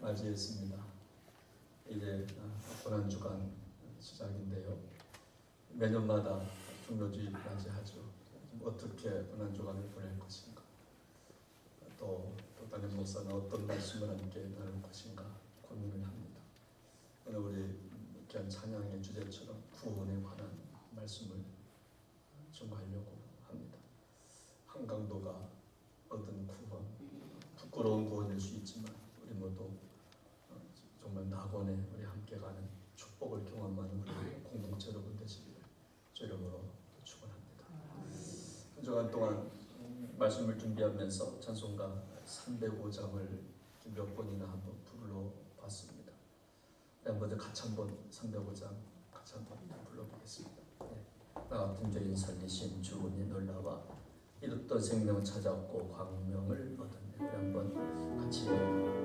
맞이했습니다. 이제 고난주간 시작인데요. 매년마다 종료주일 맞이하죠. 어떻게 고난주간을 보낼 것인가, 또 담임 목사는 어떤 말씀을 함께 나눌 것인가 고민을 합니다. 오늘 우리 귀한 찬양의 주제처럼 구원에 관한 말씀을 전하려고 합니다. 한강도가 얻은 구원, 부끄러운 구원일 수 있지만 우리 모두 정말 낙원에 우리 함께 가는 축복을 경험하는 우리 공동체 여러분 되시기를 주 이름으로 축원합니다. 한 주간 동안 말씀을 준비하면서 찬송가 305장을 몇 번이나 한번 불러봤습니다. 먼저 같이 한번 305장 같이 한번 불러보겠습니다. 나 같은 죄인 살리신 주님의 놀라와 이뤘던 생명 찾았고 광명을 얻었네. 우리 한번 같이 같은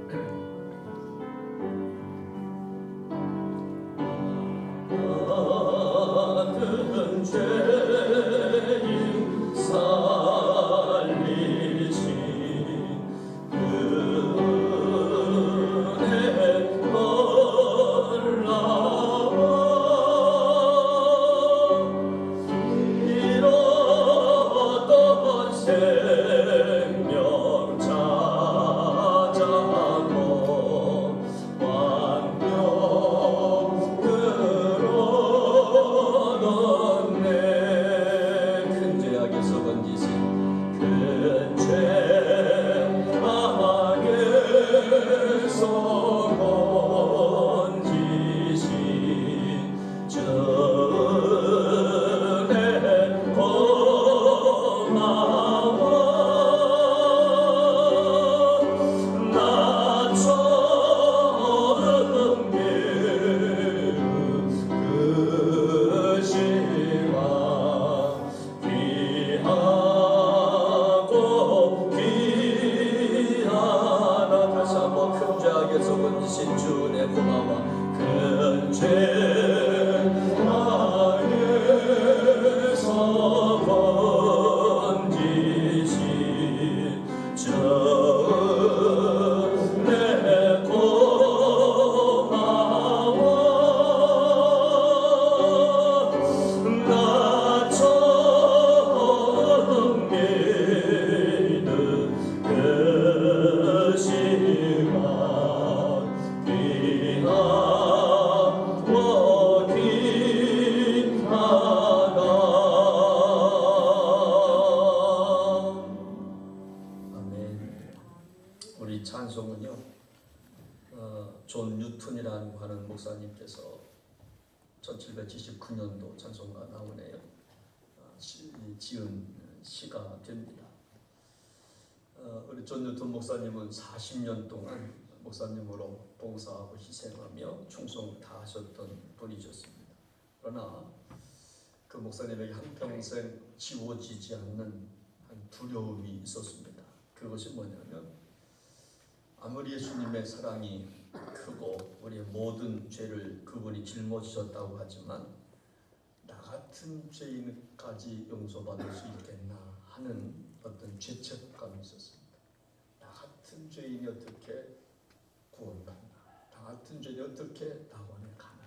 죄인 살리신 그의 놀라와 이뤘던 생명 찾았고 광명을 얻었네. 큰 죄악에서 건지신 큰 죄악에서 건지신 주의 고마워. 나 처음 그 실화 귀하고 귀하다. 다시 한번 큰 죄악에서 건지신 주의 고마워. 큰 죄악에서 건지신 주의 고마워. 나 처음 믿은 그 실망 귀하고 귀하다. 아멘. 우리 찬송은요, 존 뉴턴이라는 하는 목사님께서 1779년도 찬송가 나오네요. 지은 시가 됩니다. 우리 존 뉴턴 목사님은 40년 동안 목사님으로 봉사하고 희생하며 충성을 다하셨던 분이셨습니다. 그러나 그 목사님에게 한평생 지워지지 않는 한 두려움이 있었습니다. 그것이 뭐냐면, 아무리 예수님의 사랑이 크고 우리의 모든 죄를 그분이 짊어지셨다고 하지만 나 같은 죄인까지 용서받을 수 있겠나 하는 어떤 죄책감이 있었습니다. 나 같은 죄인이 어떻게 구원받나, 나 같은 죄인이 어떻게 낙원에 가나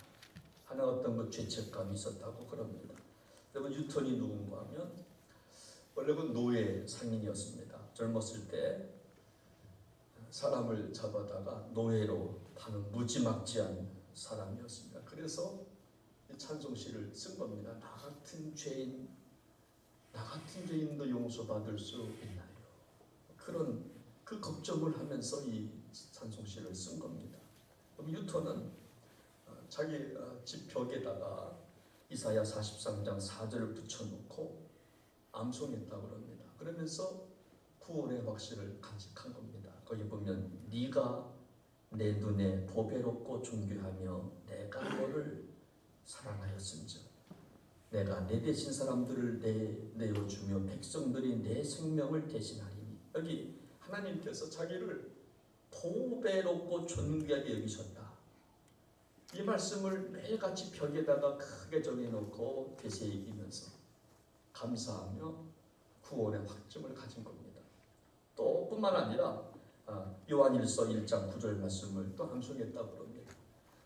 하는 어떤 그 죄책감이 있었다고 그럽니다. 여러분, 뉴턴이 누군가 하면 원래 그 노예 상인이었습니다. 젊었을 때 사람을 잡아다가 노예로 파는 무지막지한 사람이었습니다. 그래서 이 찬송시를 쓴 겁니다. 나 같은 죄인도 용서받을 수 있나요? 그런 그 걱정을 하면서 이 찬송시를 쓴 겁니다. 그럼 뉴턴은 자기 집 벽에다가 이사야 43장 4절을 붙여놓고 암송했다고 합니다. 그러면서 구원의 확신을 간직한 겁니다. 거기 보면 네가 내 눈에 보배롭고 존귀하며 내가 너를 사랑하였은즉 내가 내 대신 사람들을 내어주며 백성들이 내 생명을 대신하리니. 여기 하나님께서 자기를 보배롭고 존귀하게 여기셨다. 이 말씀을 매일같이 벽에다가 크게 정해놓고 되새기면서 감사하며 구원의 확증을 가진 겁니다. 또 뿐만 아니라 요한일서 1장 9절 말씀을 또 암송했다고 합니다.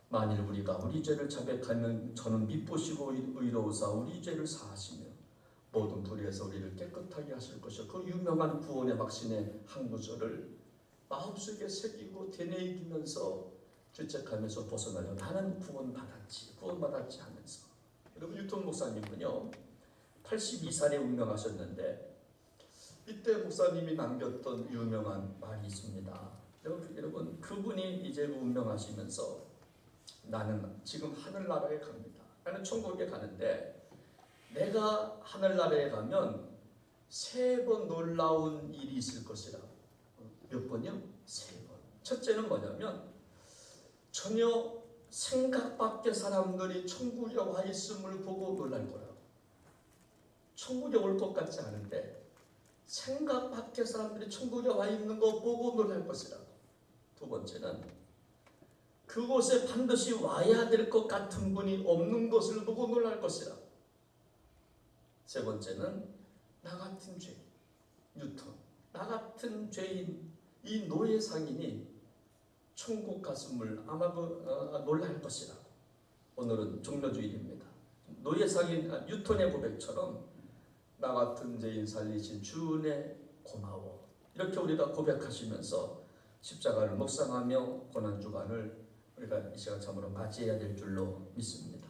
만일 우리가 우리 죄를 자백하면 저는 미쁘시고 의로우사 우리 죄를 사하시며 모든 불의에서 우리를 깨끗하게 하실 것이요. 그 유명한 구원의 확신의 한 구절을 마음속에 새기고 되뇌이면서 죄책하면서 벗어나려 나는 구원받았지 하면서. 여러분 유통 목사님은요 82살에 운명하셨는데 이때 목사님이 남겼던 유명한 말이 있습니다. 여러분 그분이 이제 운명하시면서 나는 지금 하늘나라에 갑니다. 나는 천국에 가는데 내가 하늘나라에 가면 3번 놀라운 일이 있을 것이라. 몇 번이요? 3번. 첫째는 뭐냐면 전혀 생각 밖의 사람들이 천국에 와 있음을 보고 놀랄 거라고. 천국에 올 것 같지 않은데 생각 밖의 사람들이 천국에 와 있는 거 보고 놀랄 것이라고. 두 번째는 그곳에 반드시 와야 될 것 같은 분이 없는 것을 보고 놀랄 것이라고. 세 번째는 나 같은 죄인, 뉴턴, 나 같은 죄인, 이 노예 상인이 천국 갔음을 아마 놀랄 것이라고. 오늘은 종료주일입니다. 노예 상인 뉴턴의 고백처럼 나 같은 죄인 살리신 주은혜 고마워. 이렇게 우리가 고백하시면서 십자가를 묵상하며 고난주간을 우리가 이 시간 참으로 맞이해야 될 줄로 믿습니다.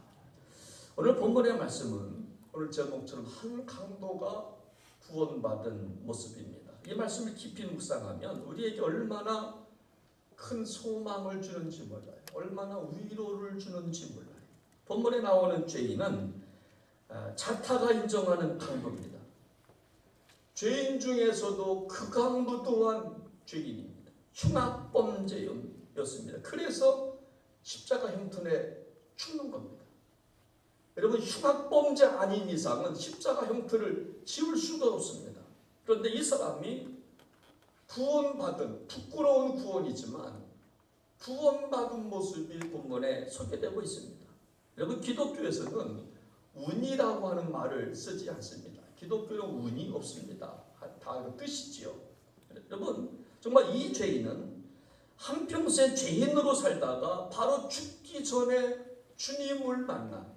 오늘 본문의 말씀은 오늘 제목처럼 한 강도가 구원받은 모습입니다. 이 말씀을 깊이 묵상하면 우리에게 얼마나 큰 소망을 주는지 몰라요. 얼마나 위로를 주는지 몰라요. 본문에 나오는 죄인은 자타가 인정하는 강도입니다. 죄인 중에서도 그 강도 또한 죄인입니다. 흉악범죄였습니다. 그래서 십자가 형틀에 죽는 겁니다. 여러분 흉악범죄 아닌 이상은 십자가 형틀을 지울 수가 없습니다. 그런데 이 사람이 구원받은, 부끄러운 구원이지만 구원받은 모습이 본문에 소개되고 있습니다. 여러분 기독교에서는 운이라고 하는 말을 쓰지 않습니다. 기독교는 운이 없습니다. 다 뜻이지요. 여러분 정말 이 죄인은 한평생 죄인으로 살다가 바로 죽기 전에 주님을 만나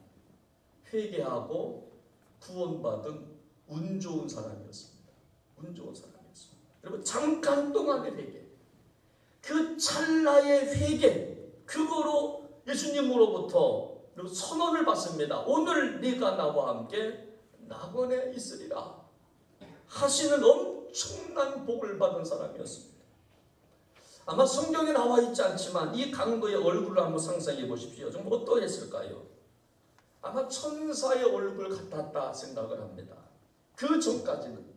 회개하고 구원받은 운 좋은 사람이었습니다. 운 좋은 사람이었습니다. 여러분 잠깐 동안의 회개, 그 찰나의 회개, 그거로 예수님으로부터 선언을 받습니다. 오늘 네가 나와 함께 낙원에 있으리라 하시는 엄청난 복을 받은 사람이었습니다. 아마 성경에 나와 있지 않지만 이 강도의 얼굴을 한번 상상해 보십시오. 좀 어떠했을까요? 아마 천사의 얼굴 같았다 생각을 합니다. 그 전까지는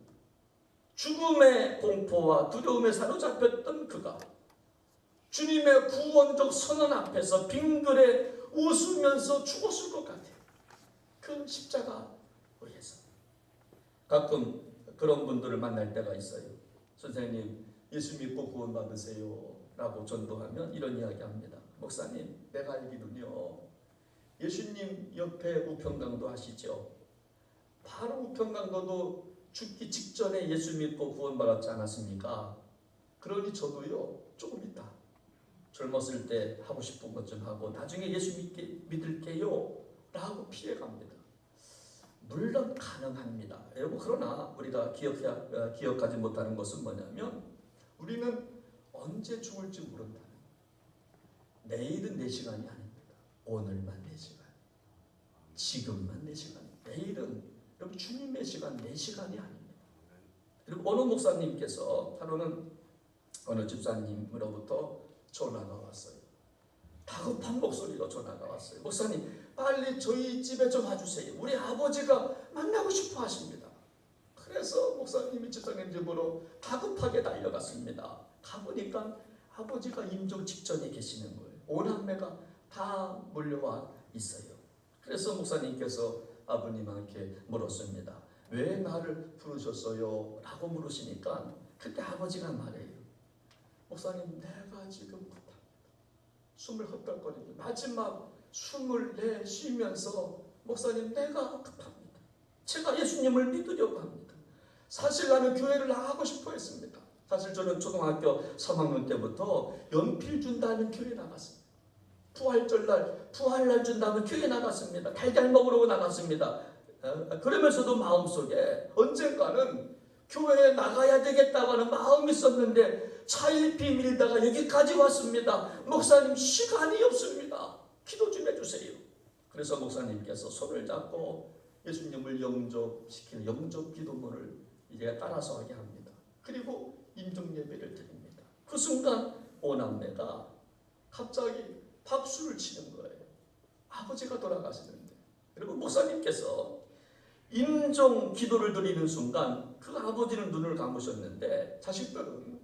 죽음의 공포와 두려움에 사로잡혔던 그가 주님의 구원적 선언 앞에서 빙그레 웃으면서 죽었을 것 같아요. 그 십자가 위에서. 가끔 그런 분들을 만날 때가 있어요. 선생님 예수 믿고 구원 받으세요 라고 전도하면 이런 이야기 합니다. 목사님 내가 알기로는요 예수님 옆에 우편강도 하시죠. 바로 우편강도도 죽기 직전에 예수 믿고 구원받았지 않았습니까? 그러니 저도요 조금 있다 젊었을 때 하고 싶은 것 좀 하고 나중에 예수 믿을게요 라고 피해갑니다. 물론 가능합니다. 여러분 그러나 우리가 기억하지 못하는 것은 뭐냐면 우리는 언제 죽을지 모른다는 거예요. 내일은 내 시간이 아닙니다. 오늘만 내 시간, 지금만 내 시간. 내일은 여러분 주님의 시간, 내 시간이 아닙니다. 그리고 어느 목사님께서 하루는 어느 집사님으로부터 전화가 왔어요. 다급한 목소리로 전화가 왔어요. 목사님 빨리 저희 집에 좀 와주세요. 우리 아버지가 만나고 싶어 하십니다. 그래서 목사님이 집사님 집으로 다급하게 달려갔습니다. 가보니까 아버지가 임종 직전에 계시는 거예요. 오남매가 다 몰려와 있어요. 그래서 목사님께서 아버님한테 물었습니다. 왜 나를 부르셨어요? 라고 물으시니까 그때 아버지가 말해요. 목사님 내가 지금 급합니다. 숨을 헛떡거리고 마지막 숨을 내쉬면서 목사님 내가 급합니다. 제가 예수님을 믿으려고 합니다. 사실 나는 교회를 나가고 싶어 했습니다. 사실 저는 초등학교 3학년 때부터 연필 준다면 교회 나갔습니다. 부활날 준다면 교회 나갔습니다. 달걀 먹으러 나갔습니다. 그러면서도 마음속에 언젠가는 교회에 나가야 되겠다고 하는 마음이 있었는데 차일피 밀다가 여기까지 왔습니다. 목사님 시간이 없습니다. 기도 좀 해주세요. 그래서 목사님께서 손을 잡고 예수님을 영접시키는 영접 기도문을 이제 따라서 하게 합니다. 그리고 임종 예배를 드립니다. 그 순간 오남매가 갑자기 박수를 치는 거예요. 아버지가 돌아가시는데. 여러분 목사님께서 임종 기도를 드리는 순간 그 아버지는 눈을 감으셨는데 자식들은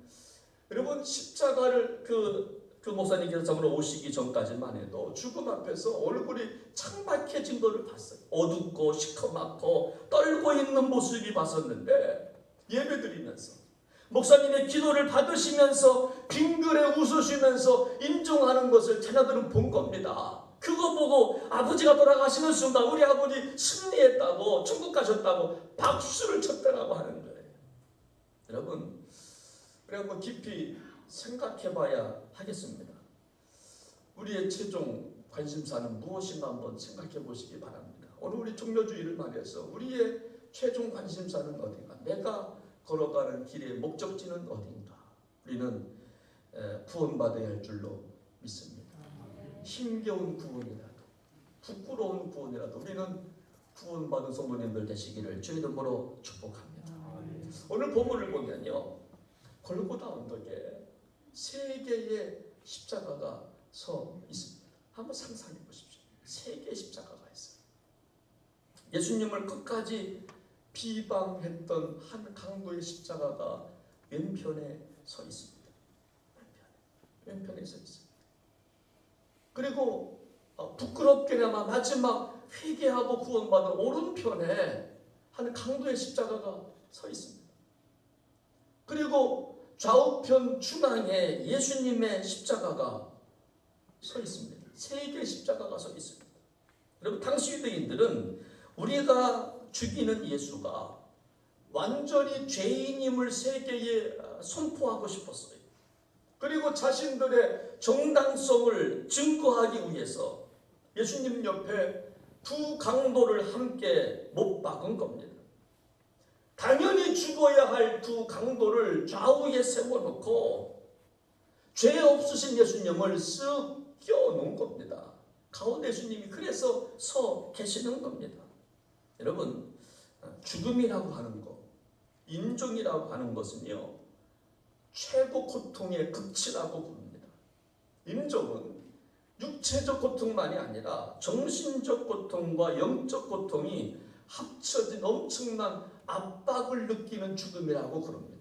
여러분 십자가를 그 목사님께서 저으로 오시기 전까지만 해도 죽음 앞에서 얼굴이 창백해진 것을 봤어요. 어둡고 시커멓고 떨고 있는 모습이 봤었는데 예배드리면서 목사님의 기도를 받으시면서 빙그레 웃으시면서 임종하는 것을 자녀들은 본 겁니다. 그거 보고 아버지가 돌아가시는 순간 우리 아버지 승리했다고 천국 가셨다고 박수를 쳤다라고 하는 거예요. 여러분 우리 한번 깊이 생각해 봐야 하겠습니다. 우리의 최종 관심사는 무엇인가 한번 생각해 보시기 바랍니다. 오늘 우리 종료주의를 말해서 우리의 최종 관심사는 어딘가? 내가 걸어가는 길의 목적지는 어딘가? 우리는 구원받아야 할 줄로 믿습니다. 힘겨운 구원이라도 부끄러운 구원이라도 우리는 구원받은 성도님들 되시기를 주의 이름으로 축복합니다. 오늘 본문을 보면요, 골고다 언덕에 3개의 십자가가 서 있습니다. 한번 상상해 보십시오. 3개의 십자가가 있어요. 예수님을 끝까지 비방했던 한 강도의 십자가가 왼편에 서 있습니다. 왼편에 서 있습니다. 그리고 부끄럽게나마 마지막 회개하고 구원받은 오른편에 한 강도의 십자가가 서 있습니다. 그리고 좌우편 중앙에 예수님의 십자가가 서 있습니다. 3개의 십자가가 서 있습니다. 여러분 당시 유대인들은 우리가 죽이는 예수가 완전히 죄인임을 세계에 선포하고 싶었어요. 그리고 자신들의 정당성을 증거하기 위해서 예수님 옆에 2 강도를 함께 못 박은 겁니다. 당연히 죽어야 할 2 강도를 좌우에 세워놓고 죄 없으신 예수님을 쓱 껴놓은 겁니다. 가운데 예수님이 그래서 서 계시는 겁니다. 여러분 죽음이라고 하는 것, 임종이라고 하는 것은요 최고 고통의 극치라고 부릅니다. 임종은 육체적 고통만이 아니라 정신적 고통과 영적 고통이 합쳐진 엄청난 압박을 느끼는 죽음이라고 그럽니다.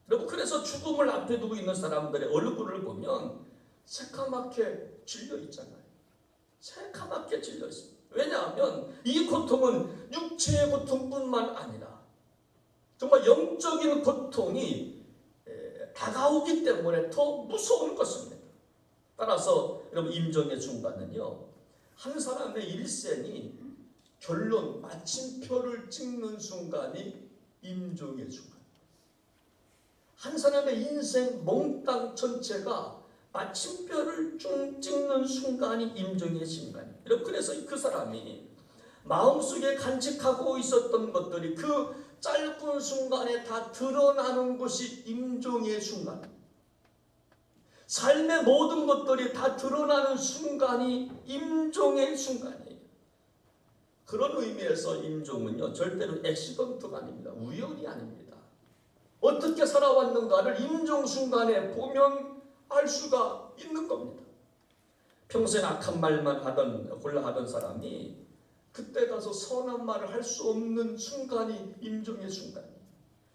여러분 그래서 죽음을 앞에 두고 있는 사람들의 얼굴을 보면 새카맣게 질려 있잖아요. 새카맣게 질려 있습니다. 왜냐하면 이 고통은 육체의 고통뿐만 아니라 정말 영적인 고통이 다가오기 때문에 더 무서운 것입니다. 따라서 여러분 임종의 순간은요 한 사람의 일생이 결론 마침표를 찍는 순간이 임종의 순간. 한 사람의 인생 몽땅 전체가 마침표를 찍는 순간이 임종의 순간이에요. 여러분 그래서 그 사람이 마음속에 간직하고 있었던 것들이 그 짧은 순간에 다 드러나는 것이 임종의 순간. 삶의 모든 것들이 다 드러나는 순간이 임종의 순간이에요. 그런 의미에서 임종은요 절대로 액시던트가 아닙니다. 우연이 아닙니다. 어떻게 살아왔는가를 임종 순간에 보면 알 수가 있는 겁니다. 평생 악한 말만 골라 하던 사람이 그때 가서 선한 말을 할 수 없는 순간이 임종의 순간이에요.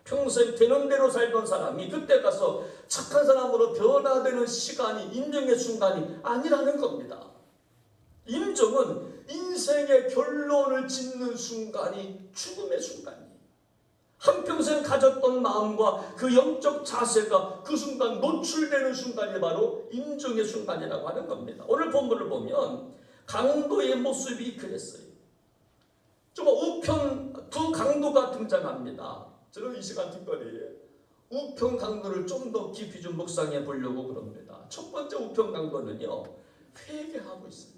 평생 되는 대로 살던 사람이 그때 가서 착한 사람으로 변화되는 시간이 임종의 순간이 아니라는 겁니다. 임종은 인생의 결론을 짓는 순간이 죽음의 순간이에요. 한평생 가졌던 마음과 그 영적 자세가 그 순간 노출되는 순간이 바로 임종의 순간이라고 하는 겁니다. 오늘 본문을 보면 강도의 모습이 그랬어요. 좀 우편 2 강도가 등장합니다. 저는 이 시간 특별히 우편 강도를 좀 더 깊이 좀 묵상해 보려고 그럽니다. 첫 번째 우편 강도는요, 회개하고 있어요.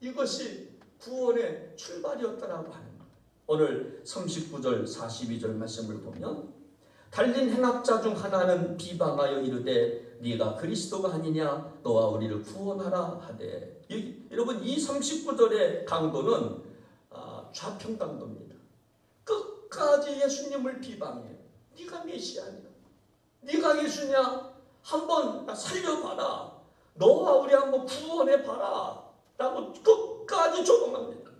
이것이 구원의 출발이었다라고 하는 거예요. 오늘 39절 42절 말씀을 보면 달린 행악자 중 하나는 비방하여 이르되 네가 그리스도가 아니냐 너와 우리를 구원하라 하되. 여러분, 이 39절의 강도는 좌편 강도입니다. 끝까지 예수님을 비방해요. 네가 메시아냐? 네가 예수냐? 한번 살려봐라. 너와 우리 한번 구원해봐라 라고 끝까지 조롱합니다.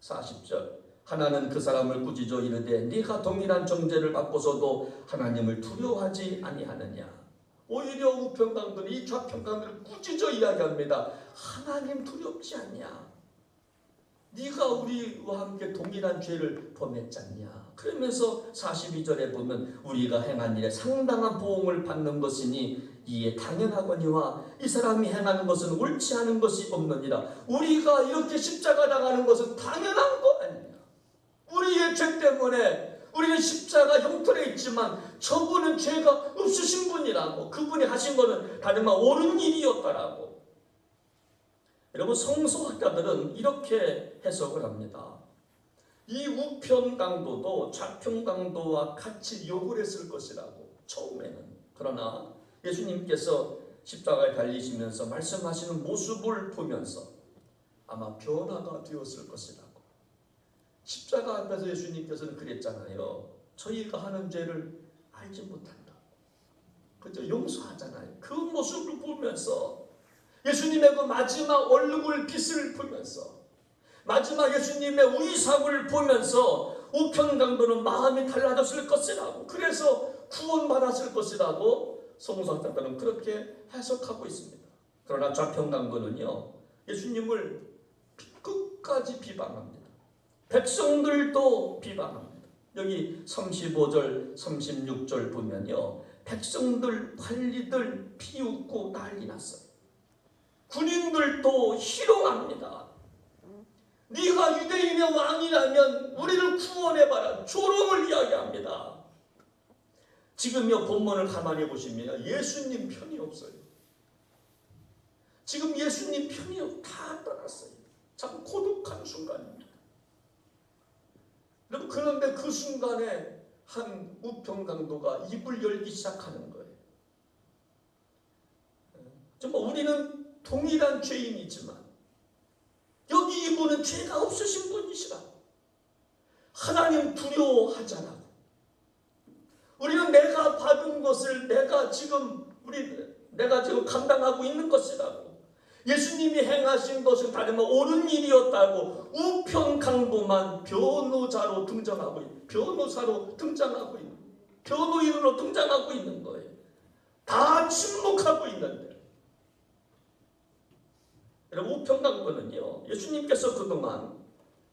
40절 하나는 그 사람을 꾸짖어 이르되 네가 동일한 정죄를 받고서도 하나님을 두려워하지 아니하느냐. 오히려 우편강도는 이 좌편강도를 꾸짖어 이야기합니다. 하나님 두렵지 않냐? 네가 우리와 함께 동일한 죄를 범했지 않냐? 그러면서 42절에 보면 우리가 행한 일에 상당한 보응을 받는 것이니 이에 당연하거니와 이 사람이 행하는 것은 옳지 않은 것이 없느니라. 우리가 이렇게 십자가 당하는 것은 당연한 거 아니냐? 우리의 죄 때문에 우리는 십자가 형틀에 있지만 저분은 죄가 없으신 분이라고, 그분이 하신 것은 다른 말 옳은 일이었다라고. 여러분, 성서학자들은 이렇게 해석을 합니다. 이 우편 강도도 좌편 강도와 같이 욕을 했을 것이라고, 처음에는. 그러나 예수님께서 십자가에 달리시면서 말씀하시는 모습을 보면서 아마 변화가 되었을 것이라고. 십자가 앞에서 예수님께서는 그랬잖아요. 저희가 하는 죄를 알지 못한다. 그죠? 용서하잖아요. 그 모습을 보면서 예수님의 그 마지막 얼굴 빛을 보면서 마지막 예수님의 의상을 보면서 우편강도는 마음이 달라졌을 것이라고, 그래서 구원받았을 것이라고 성서학자들은 그렇게 해석하고 있습니다. 그러나 좌편강도는요, 예수님을 끝까지 비방합니다. 백성들도 비방합니다. 여기 35절 36절 보면요, 백성들 관리들 비웃고 난리 났어요. 군인들도 희롱합니다. 네가 유대인의 왕이라면 우리를 구원해봐라. 조롱을 이야기합니다. 지금 이 본문을 가만히 보시면 예수님 편이 없어요. 지금 예수님 편이 다 떠났어요. 참 고독한 순간입니다. 여러분, 그런데 그 순간에 한 우편강도가 입을 열기 시작하는 거예요. 정말 우리는 동일한 죄인이지만 여기 이분은 죄가 없으신 분이시라고, 하나님 두려워하잖아요. 우리는 내가 받은 것을 내가 지금 감당하고 있는 것이라고, 예수님이 행하신 것은 다른 말 옳은 일이었다고 우편강도만 변호인으로 등장하고 있는 거예요. 다 침묵하고 있는데. 여러분, 우편강도는요, 예수님께서 그동안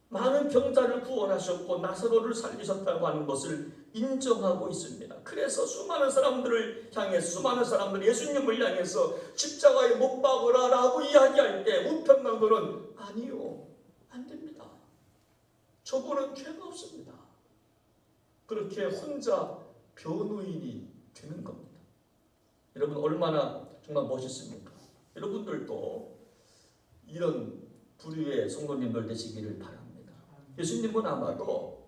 많은 병자를 구원하셨고 나사로를 살리셨다고 하는 것을 인정하고 있습니다. 그래서 수많은 사람들을 향해서, 수많은 사람들이 예수님을 향해서 십자가에 못 박으라 라고 이야기할 때 우편강도는 아니요, 안 됩니다. 저분은 죄가 없습니다. 그렇게 혼자 변호인이 되는 겁니다. 여러분, 얼마나 정말 멋있습니까? 여러분들도 이런 부류의 성도님들 되시기를 바랍니다. 예수님은 아마도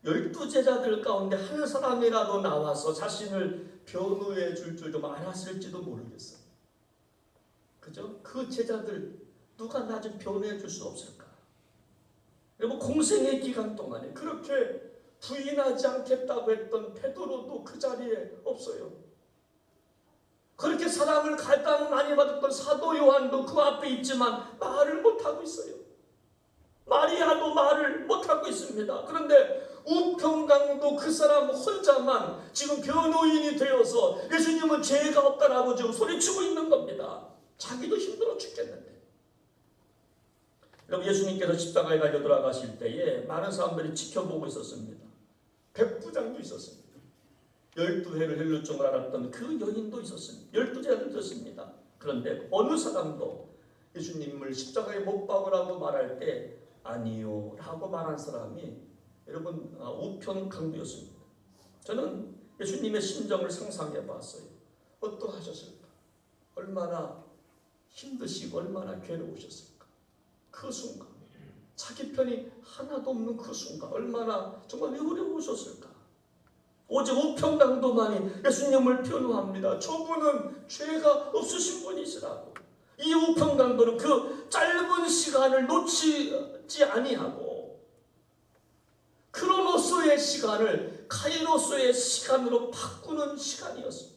12제자들 가운데 한 사람이라도 나와서 자신을 변호해 줄 줄 좀 알았을지도 모르겠어요. 그죠? 그 제자들 누가 나 좀 변호해 줄 수 없을까? 여러분, 공생의 기간 동안에 그렇게 부인하지 않겠다고 했던 베드로도 그 자리에 없어요. 그렇게 사랑을 가장 많이 받았던 사도 요한도 그 앞에 있지만 말을 못하고 있어요. 마리아도 말을 못하고 있습니다. 그런데 우편강도 그 사람 혼자만 지금 변호인이 되어서 예수님은 죄가 없다라고 지금 소리치고 있는 겁니다. 자기도 힘들어 죽겠는데. 여러분, 예수님께서 십자가에 달려 돌아가실 때에 많은 사람들이 지켜보고 있었습니다. 백부장도 있었습니다. 12해를 헬룰 줄 알았던 그 여인도 있었습니다. 12제자도 있었습니다. 그런데 어느 사람도 예수님을 십자가에 못 박으라고 말할 때 아니요 라고 말한 사람이 여러분 우편강도였습니다. 저는 예수님의 심정을 상상해 봤어요. 어떠하셨을까? 얼마나 힘드시고 얼마나 괴로우셨을까? 그 순간, 자기 편이 하나도 없는 그 순간 얼마나 정말 어려우셨을까? 오직 우평강도만이 예수님을 변호합니다. 저분은 죄가 없으신 분이시라고. 이 우평강도는 그 짧은 시간을 놓치지 아니하고 크로노스의 시간을 카이로스의 시간으로 바꾸는 시간이었습니다.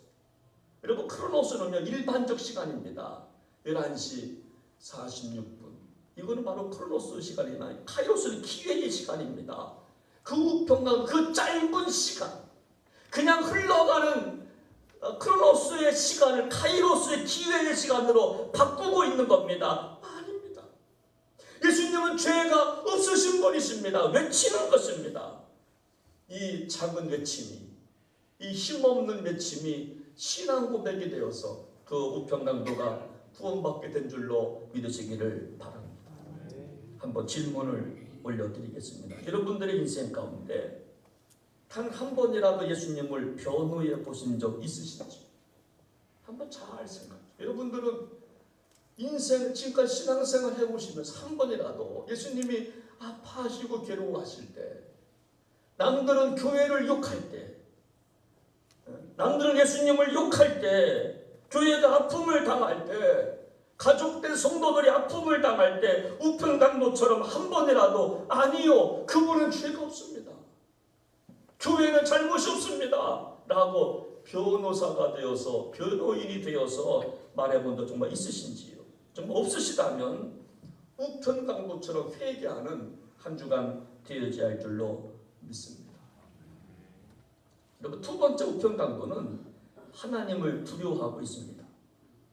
여러분, 크로노스는요 일반적 시간입니다. 11시 46분. 이거는 바로 크로노스 시간이나 카이로스는 기회의 시간입니다. 그 우평강, 그 짧은 시간, 그냥 흘러가는 크로노스의 시간을 카이로스의 기회의 시간으로 바꾸고 있는 겁니다. 아닙니다. 예수님은 죄가 없으신 분이십니다. 외치는 것입니다. 이 작은 외침이, 이 힘없는 외침이 신앙 고백이 되어서 그 우평강도가 구원받게 된 줄로 믿으시기를 바랍니다. 한번 질문을 올려드리겠습니다. 여러분들의 인생 가운데 단 한 번이라도 예수님을 변호해 보신 적 있으신지 한번 잘 생각해요. 여러분들은 인생 지금까지 신앙생활 해보시면서 한 번이라도 예수님이 아파하시고 괴로워하실 때, 남들은 교회를 욕할 때, 남들은 예수님을 욕할 때, 교회가 아픔을 당할 때, 가족들 성도들이 아픔을 당할 때 우평강도처럼 한 번이라도 아니요, 그분은 죄가 없습니다, 교회는 잘못이 없습니다 라고 변호사가 되어서, 변호인이 되어서 말해본 적 정말 있으신지요? 정말 없으시다면 우평강도처럼 회개하는 한 주간 되어야 할 줄로 믿습니다. 여러분, 두 번째 우평강도는 하나님을 두려워하고 있습니다.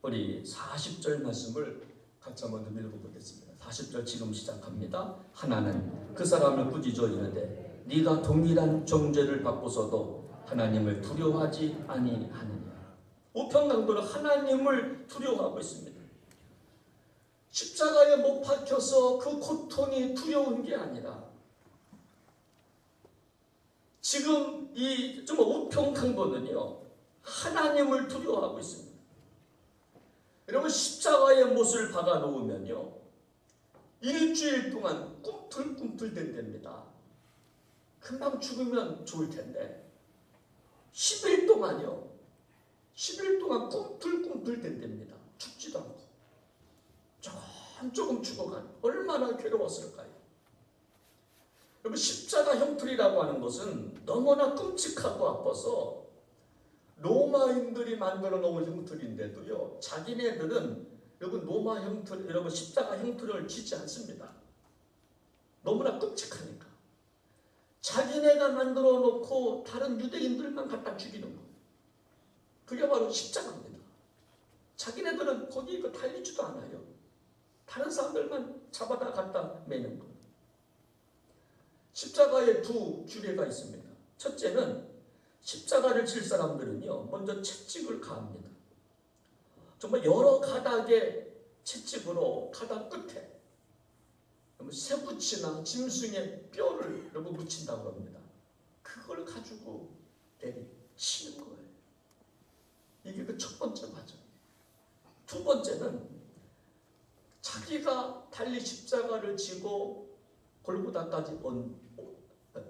우리 40절 말씀을 같이 한번 읽어보겠습니다. 40절 지금 시작합니다. 하나는 그 사람을 꾸짖어 이르되 네가 동일한 정죄를 받고서도 하나님을 두려워하지 아니하느냐. 우평강도는 하나님을 두려워하고 있습니다. 십자가에 못 박혀서 그 고통이 두려운 게 아니라 지금 이 정말 우평강도는요 하나님을 두려워하고 있습니다. 여러분, 십자가에 못을 박아 놓으면요 일주일 동안 꿈틀꿈틀 된답니다. 금방 죽으면 좋을 텐데 10일 동안요 10일 동안 꿈틀꿈틀 된답니다. 죽지도 않고 조금 죽어간, 얼마나 괴로웠을까요? 여러분, 십자가 형틀이라고 하는 것은 너무나 끔찍하고 아파서 로마인들이 만들어 놓은 형틀인데도요 자기네들은 여러분 로마 형틀, 여러분 십자가 형틀을 지지 않습니다. 너무나 끔찍하니까 자기네가 만들어 놓고 다른 유대인들만 갖다 죽이는 거, 그게 바로 십자가입니다. 자기네들은 거기 달리지도 않아요. 다른 사람들만 잡아다 갖다 매는 거. 십자가에 두 규례가 있습니다. 첫째는 십자가를 칠 사람들은요 먼저 채찍을 가합니다. 정말 여러 가닥의 채찍으로 가닥 끝에 쇠붙이나 짐승의 뼈를 묻힌다고 합니다. 그걸 가지고 치는 거예요. 이게 그 첫 번째 과정. 두 번째는 자기가 달리 십자가를 지고 골고다까지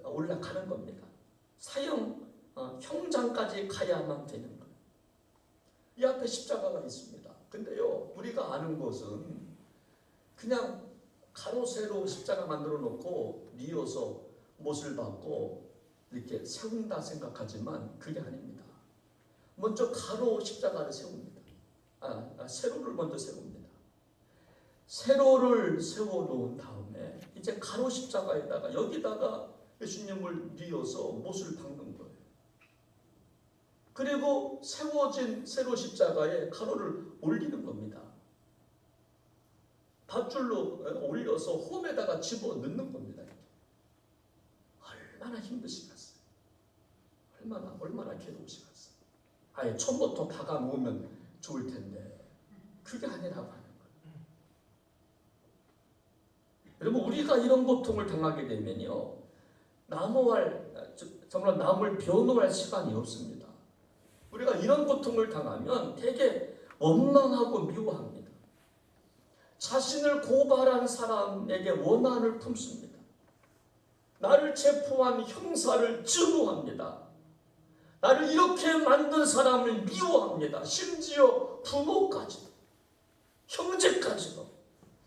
올라가는 겁니다. 사형 형장까지 가야만 되는 거예요. 이 앞에 십자가가 있습니다. 근데요 우리가 아는 것은 그냥 가로 세로 십자가 만들어 놓고 뉘어서 못을 박고 이렇게 세운다 생각하지만 그게 아닙니다. 먼저 가로 십자가를 세웁니다. 세로를 먼저 세웁니다. 세로를 세워놓은 다음에 이제 가로 십자가에다가 여기다가 예수님을 뉘어서 못을 박는 거예요. 그리고 세워진 세로 십자가에 가로를 올리는 겁니다. 밧줄로 올려서 홈에다가 집어 넣는 겁니다. 얼마나 힘드시겠어요? 얼마나 괴로우시겠어요? 아예 처음부터 박아 놓으면 좋을 텐데 그게 아니라고 하는 거예요. 여러분, 우리가 이런 고통을 당하게 되면요 정말 남을 변호할 시간이 없습니다. 우리가 이런 고통을 당하면 되게 원망하고 미워합니다. 자신을 고발한 사람에게 원한을 품습니다. 나를 체포한 형사를 증오합니다. 나를 이렇게 만든 사람을 미워합니다. 심지어 부모까지도, 형제까지도,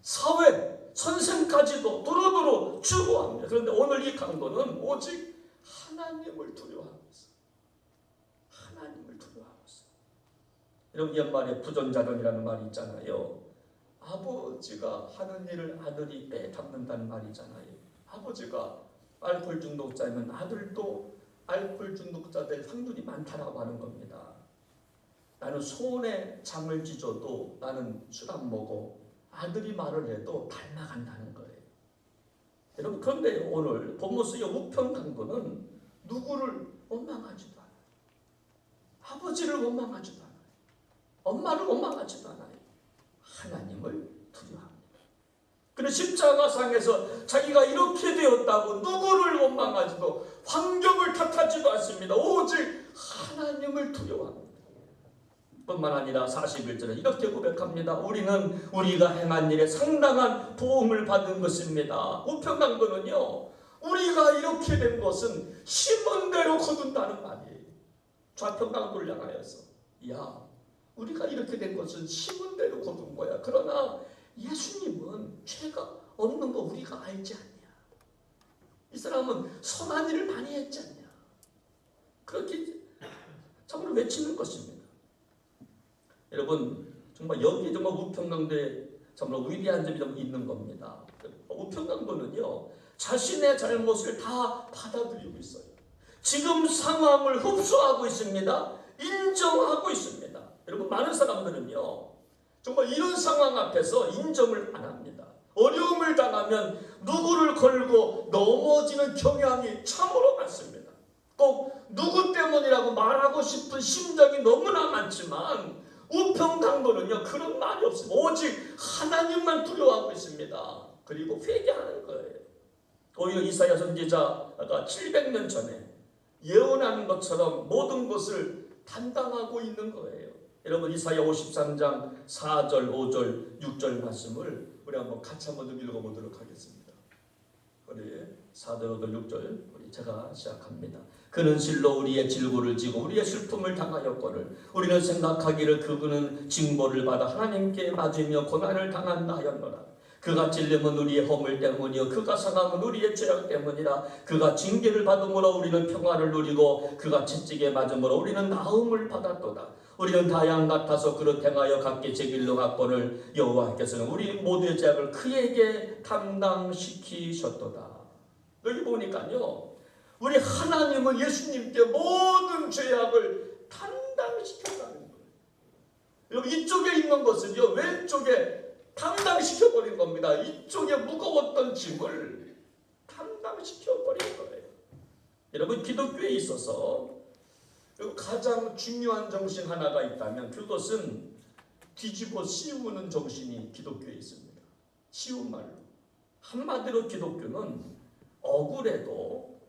사회, 선생까지도 두루두루 증오합니다. 그런데 오늘 이 강도는 오직 하나님을 두려워하고 있어요. 하나님을 두려워하고 있어요. 여러분, 옛말에 부전자전이라는 말이 있잖아요. 아버지가 하는 일을 아들이 빼닮는다는 말이잖아요. 아버지가 알코올 중독자이면 아들도 알코올 중독자들 확률이 많다라고 하는 겁니다. 나는 소원에 잠을 지져도 나는 술 안 먹어. 아들이 말을 해도 닮아간다는 거예요. 여러분, 그런데 오늘 본문의 우편강도는 누구를 원망하지도 않아요. 아버지를 원망하지도 않아요. 엄마를 원망하지도 않아요. 하나님을 두려워합니다. 그런데 십자가상에서 자기가 이렇게 되었다고 누구를 원망하지도 환경을 탓하지도 않습니다. 오직 하나님을 두려워합니다. 뿐만 아니라 41절에 이렇게 고백합니다. 우리는 우리가 행한 일에 상당한 보응을 받은 것입니다. 우편강도는요, 우리가 이렇게 된 것은 심은 대로 거둔다는 말이에요. 좌편강도를 향하여서, 야, 우리가 이렇게 된 것은 심은 대로 거둔 거야. 그러나 예수님은 죄가 없는 거 우리가 알지 않냐. 이 사람은 선한 일을 많이 했지 않냐. 그렇게 참으로 외치는 것입니다. 여러분, 정말 여기에 정말 우편강도에 정말 위대한 점이 좀 있는 겁니다. 우편강도는요, 자신의 잘못을 다 받아들이고 있어요. 지금 상황을 흡수하고 있습니다. 인정하고 있습니다. 여러분, 많은 사람들은요, 정말 이런 상황 앞에서 인정을 안 합니다. 어려움을 당하면 누구를 걸고 넘어지는 경향이 참으로 많습니다. 꼭 누구 때문이라고 말하고 싶은 심정이 너무나 많지만 우편강도는요, 그런 말이 없습니다. 오직 하나님만 두려워하고 있습니다. 그리고 회개하는 거예요. 오히려 이사야 선지자가 700년 전에 예언하는 것처럼 모든 것을 담당하고 있는 거예요. 여러분, 이사야 53장 4절, 5절, 6절 말씀을 우리 한번 같이 한번 좀 읽어보도록 하겠습니다. 우리 4절, 5절, 6절 우리 제가 시작합니다. 그는 실로 우리의 질고를 지고 우리의 슬픔을 당하였거늘 우리는 생각하기를 그분은 징벌을 받아 하나님께 맞으며 고난을 당한다 하였노라. 그가 찔림은 우리의 허물 때문이요 그가 상함은 우리의 죄악 때문이라. 그가 징계를 받음으로 우리는 평화를 누리고 그가 채찍에 맞음으로 우리는 나음을 받았도다. 우리는 다 양 같아서 그릇 행하여 각기 제 길로 갔거늘 여호와께서는 우리 모두의 죄악을 그에게 담당시키셨도다. 여기 보니까요, 우리 하나님은 예수님께 모든 죄악을 담당시켰다는 거예요. 여기 이쪽에 있는 것은요, 왼쪽에 담당시켜버린 겁니다. 이쪽에 무거웠던 짐을 담당시켜버린 거예요. 여러분, 기독교에 있어서 가장 중요한 정신 하나가 있다면 그것은 뒤집어 씌우는 정신이 기독교에 있습니다. 쉬운 말로. 한마디로 기독교는 억울해도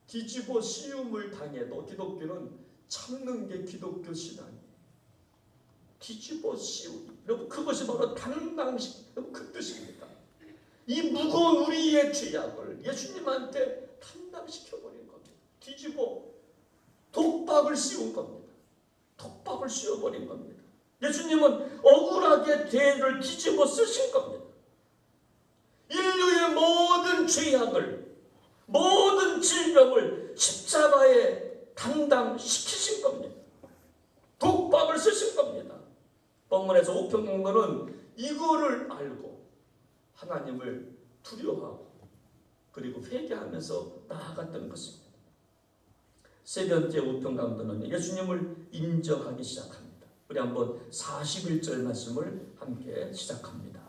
뒤집어 씌움을 당해도 기독교는 참는 게 기독교 신앙이에요. 뒤집어 씌우기. 여러분, 그것이 바로 담당식, 그 뜻입니다. 이 무거운 우리의 죄악을 예수님한테 담당시켜버린 겁니다. 뒤집어 독박을 씌운 겁니다. 독박을 씌워버린 겁니다. 예수님은 억울하게 죄를 뒤집어 쓰신 겁니다. 인류의 모든 죄악을, 모든 질병을 십자가에 담당시키신 겁니다. 독박을 쓰신 겁니다. 본문에서 우편강도는 이거를 알고 하나님을 두려워하고 그리고 회개하면서 나아갔던 것입니다. 세 번째 우편강도는 예수님을 인정하기 시작합니다. 우리 한번 41절 말씀을 함께 시작합니다.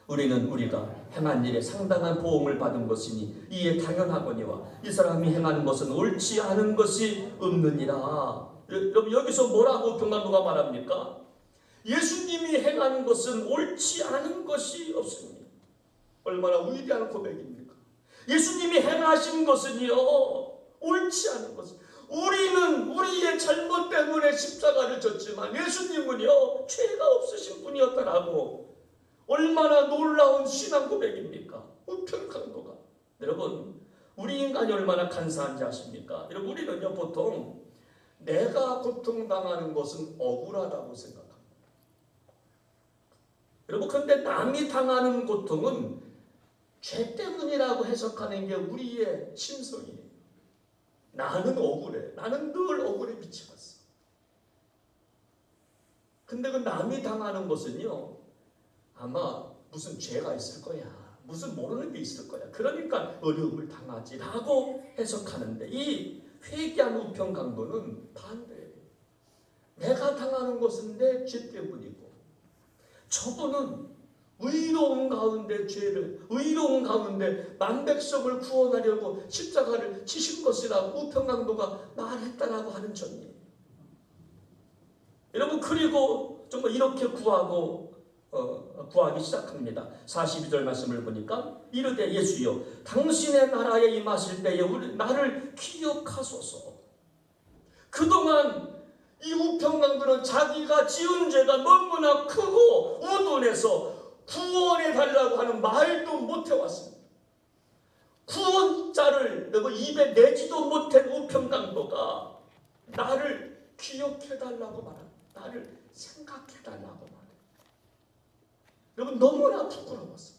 우리는 우리가 행한 일에 상당한 보응을 받은 것이니 이에 당연하거니와 이 사람이 행하는 것은 옳지 않은 것이 없느니라. 여러분, 여기서 뭐라고 우편강도가 말합니까? 예수님이 행하는 것은 옳지 않은 것이 없습니다. 얼마나 위대한 고백입니까? 예수님이 행하신 것은요, 옳지 않은 것은, 우리는 우리의 잘못 때문에 십자가를 졌지만 예수님은요 죄가 없으신 분이었다라고. 얼마나 놀라운 신앙 고백입니까? 우편 강도가. 여러분, 우리 인간이 얼마나 간사한지 아십니까? 여러분, 우리는요 보통 내가 고통당하는 것은 억울하다고 생각합니다. 여러분, 그런데 남이 당하는 고통은 죄 때문이라고 해석하는 게 우리의 심성이에요. 나는 억울해. 나는 늘 억울에 미쳐갔어. 근데 그 남이 당하는 것은요, 아마 무슨 죄가 있을 거야. 무슨 모르는 게 있을 거야. 그러니까 어려움을 당하지라고 해석하는데, 이 회개한 우편 강도는 반대예요. 내가 당하는 것은 내 죄 때문이고, 저분은 의로운 가운데 죄를, 의로운 가운데 만백성을 구원하려고 십자가를 지신 것이라고 우편 강도가 말했다라고 하는 전이에요. 여러분, 그리고 정말 이렇게 구하기 시작합니다. 42절 말씀을 보니까 이르되 예수여 당신의 나라에 임하실 때에 나를 기억하소서. 그동안 이 우편강도는 자기가 지은 죄가 너무나 크고 우둔해서 구원해 달라고 하는 말도 못 해왔습니다. 구원자를 입에 내지도 못한 우편강도가 나를 기억해 달라고 말합니다. 나를 생각해 달라고 말합니다. 여러분, 너무나 부끄러웠어요.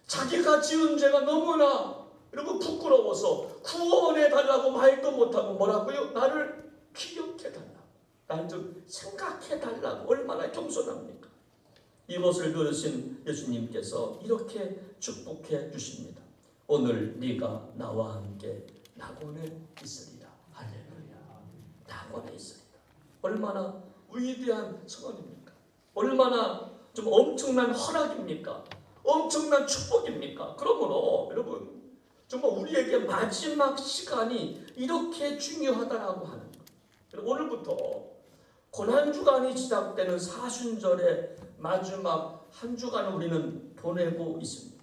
자기가 지은 죄가 너무나 여러분 부끄러워서 구원해 달라고 말도 못하고 뭐라고요? 나를 기억해 달라고, 나를 좀 생각해 달라고. 얼마나 겸손합니까? 이것을 들으신 예수님께서 이렇게 축복해 주십니다. 오늘 네가 나와 함께 낙원에 있으리라. 할렐루야. 낙원에 있으리라. 얼마나 위대한 선언입니까? 얼마나 좀 엄청난 허락입니까? 엄청난 축복입니까? 그러므로 여러분, 정말 우리에게 마지막 시간이 이렇게 중요하다라고 하는 것. 오늘부터 고난주간이 시작되는 사순절의 마지막 한 주간을 우리는 보내고 있습니다.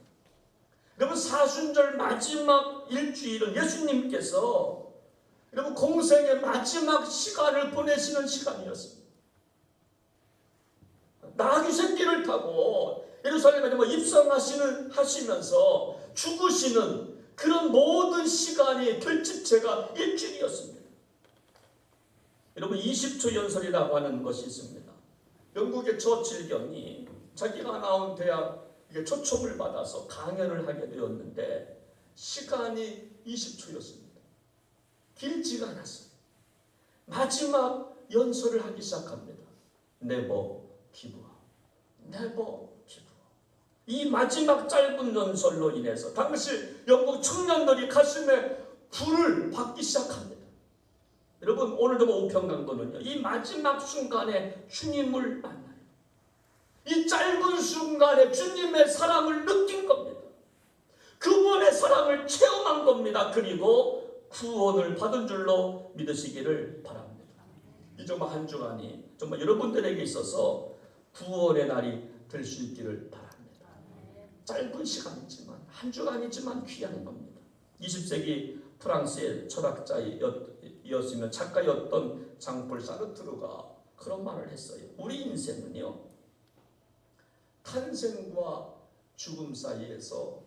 여러분, 사순절 마지막 일주일은 예수님께서 여러분 공생의 마지막 시간을 보내시는 시간이었습니다. 나귀 새끼를 타고 예루살렘에 입성하시면서 죽으시는 그런 모든 시간이 결집체가 일주일이었습니다. 여러분, 20초 연설이라고 하는 것이 있습니다. 영국의 처칠경이 자기가 나온 대학 초청을 받아서 강연을 하게 되었는데 시간이 20초였습니다. 길지가 않았어요. 마지막 연설을 하기 시작합니다. Never give up. Never give up. 이 마지막 짧은 연설로 인해서 당시 영국 청년들이 가슴에 불을 받기 시작합니다. 여러분, 오늘도 우편강도는요, 이 마지막 순간에 주님을 만나요. 이 짧은 순간에 주님의 사랑을 느낀 겁니다. 그분의 사랑을 체험한 겁니다. 그리고 구원을 받은 줄로 믿으시기를 바랍니다. 이 정말 한 주간이 정말 여러분들에게 있어서 구원의 날이 될 수 있기를 바랍니다. 짧은 시간이지만, 한 주간이지만 귀한 겁니다. 20세기 프랑스의 철학자였으며 작가였던 장폴 사르트르가 그런 말을 했어요. 우리 인생은요, 탄생과 죽음 사이에서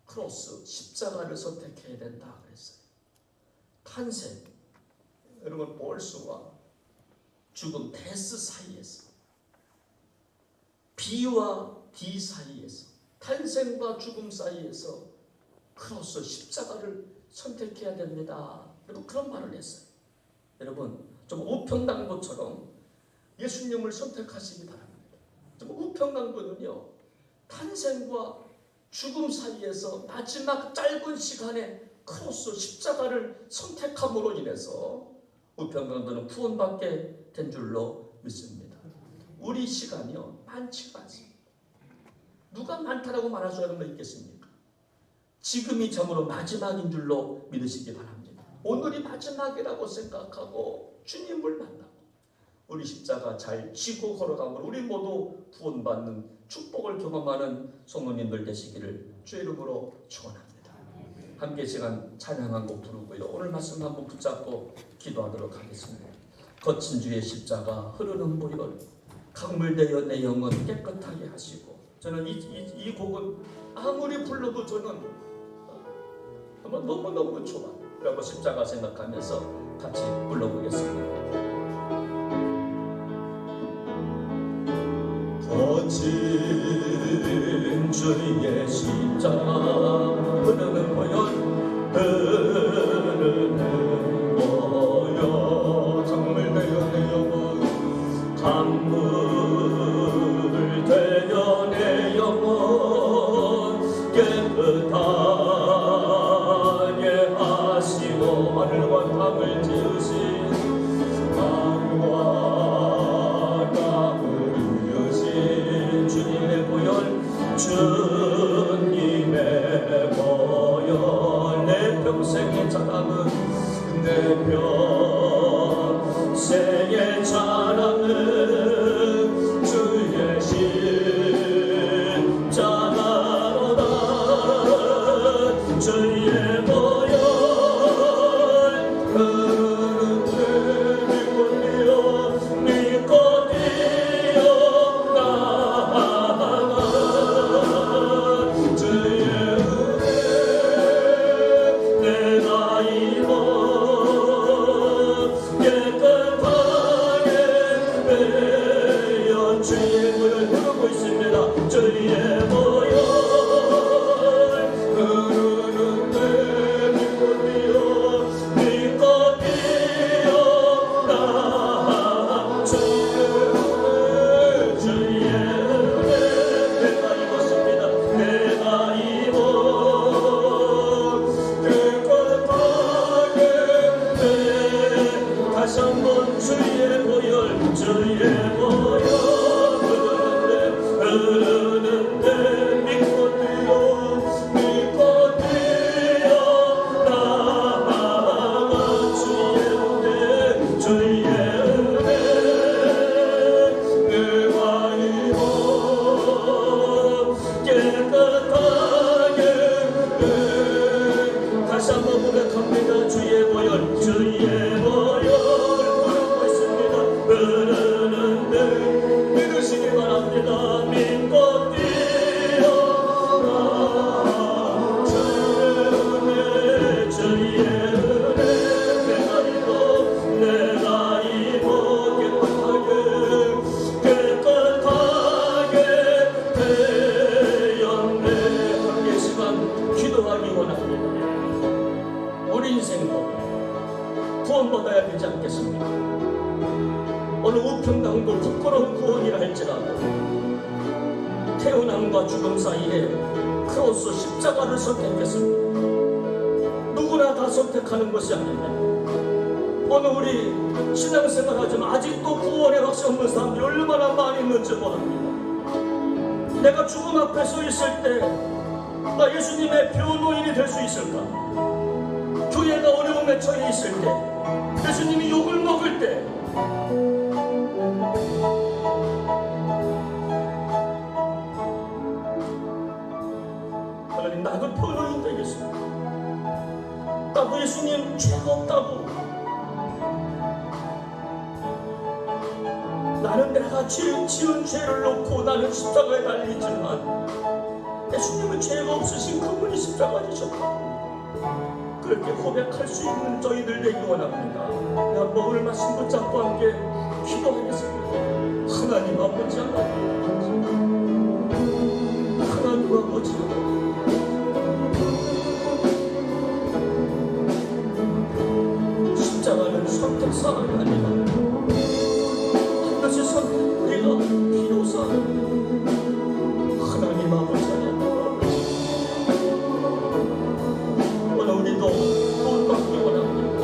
크로스, 십자가를 선택해야 된다 그랬어요. 탄생, 여러분, 볼스와 죽음, 데스 사이에서, B와 D 사이에서, 탄생과 죽음 사이에서 크로스, 십자가를 선택해야 됩니다. 여러분, 그런 말을 했어요. 여러분, 좀 우편강도처럼 예수님을 선택하시기 바랍니다. 좀 우편강도는요, 탄생과 죽음 사이에서 마지막 짧은 시간에 크로스, 십자가를 선택함으로 인해서 우편강도는 구원받게 된 줄로 믿습니다. 우리 시간이요, 많지가 않습니다. 누가 많다라고 말할 수 있는 거 있겠습니까? 지금이 참으로 마지막인 줄로 믿으시기 바랍니다. 오늘이 마지막이라고 생각하고 주님을 만나고 우리 십자가 잘 지고 걸어가면 우리 모두 구원받는 축복을 경험하는 성도님들 되시기를 주의 이름으로 축원합니다. 함께 시간 찬양 한 곡 부르고요. 오늘 말씀 한번 붙잡고 기도하도록 하겠습니다. 거친 주의 십자가 흐르는 보혈 강물되어 내 영혼 깨끗하게 하시고, 저는 이 곡은 아무리 불러도 저는 너무너무 좋아. 그리고 십자가 생각하면서 같이 불러보겠습니다. 거친 주의 십자가 흐르는 보혈 흐르는 보혈 강물되어 내 영혼 강물되어 내 영혼 깨끗하게 하시고, 하늘과 땅을 지으신 강과 땅을 이으신 주님의 보혈, 주님의 보혈, 내 평생의 자랑은, 내 평생의 자랑은 주의 십자가로다. 주의 보혈 흐르는 믿고 뛰어나가 주의 은혜 내가 입어 깨끗하게 매여 주의 보혈 흐르고 있습니다. 주의 보혈 흐르는데 믿고 뛰어나 주의 은혜 내가 입었습니다. 내가 입어 깨끗하게 다시 한번 주의 보혈, 주의 보혈 흐르는데 믿고 뛰어나가 주의 은혜, 주의 은혜 내가 입어 깨끗하게 다시 한번 고백합니다. 주의 보혈, 주의 보혈 흐르고 있습니다. 흐르는데 믿으시기 바랍니다. 믿고 뛰어나 주의 은혜, 주의 은혜 내가 입어 깨끗하게 되었네. 함께 시간 기도하기 원합니다. 우리 인생도 구원받아야 되지 않겠습니까? 어느 우평당도 부끄러운 구원이라 할지라도 태어남과 죽음 사이에 크로스 십자가를 선택했습니다. 누구나 다 선택하는 것이 아닙니다. 오늘 우리 신앙생활하지만 아직도 구원의 확신 없는 사람들이 얼마나 많이 있는지 모릅니다. 내가 죽음 앞에 서 있을 때 나 예수님의 변호인이 될 수 있을까? 교회가 어려움에 처해 있을 때, 예수님이 욕을 먹을 때, 하나님 나도 변호인 되겠습니다. 나도 예수님 죄가 없다고, 나는 내가 지은 죄를 놓고 나는 십자가에 달리지만 예수님은 죄가 없으신 그분이 십자가에 지셨다. 그렇게 고백할 수 있는 저희들 되기 원합니다. 한번 오늘 말씀 붙잡고 함께 기도하겠습니다. 하나님 아버지, 하나님 아버지, 십자가는 선택사항이 아니라 반드시 선택우리가 필요사항. 하나님 아버지, 오늘 우리도 구원받기 원합니다.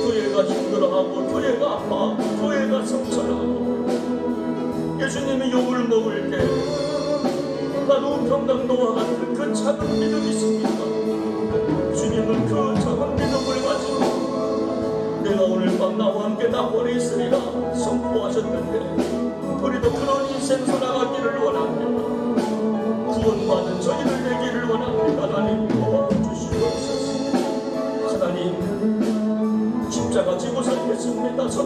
교회가 힘들어하고, 교회가 아파하고, 교회가 성천하고, 예수님이 욕을 먹을 때 나도 우평당도와 같은 그 작은 믿음이 있습니다. 주님은 그 작은 믿음을 가지고 내가 오늘 밤 나와 함께 나홀에 있으리라 선포하셨는데, 우리도 그런 인생 살아가기를 원합니다. 구원받은 저희들 되기를 원합니다. 하나님,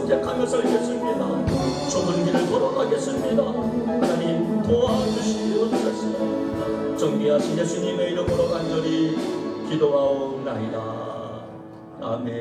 선택하며 살겠습니다. 좁은 길을 걸어가겠습니다. 하나님 도와주시옵소서. 존귀하신 예수님의 이름으로 간절히 기도하옵나이다. 아멘.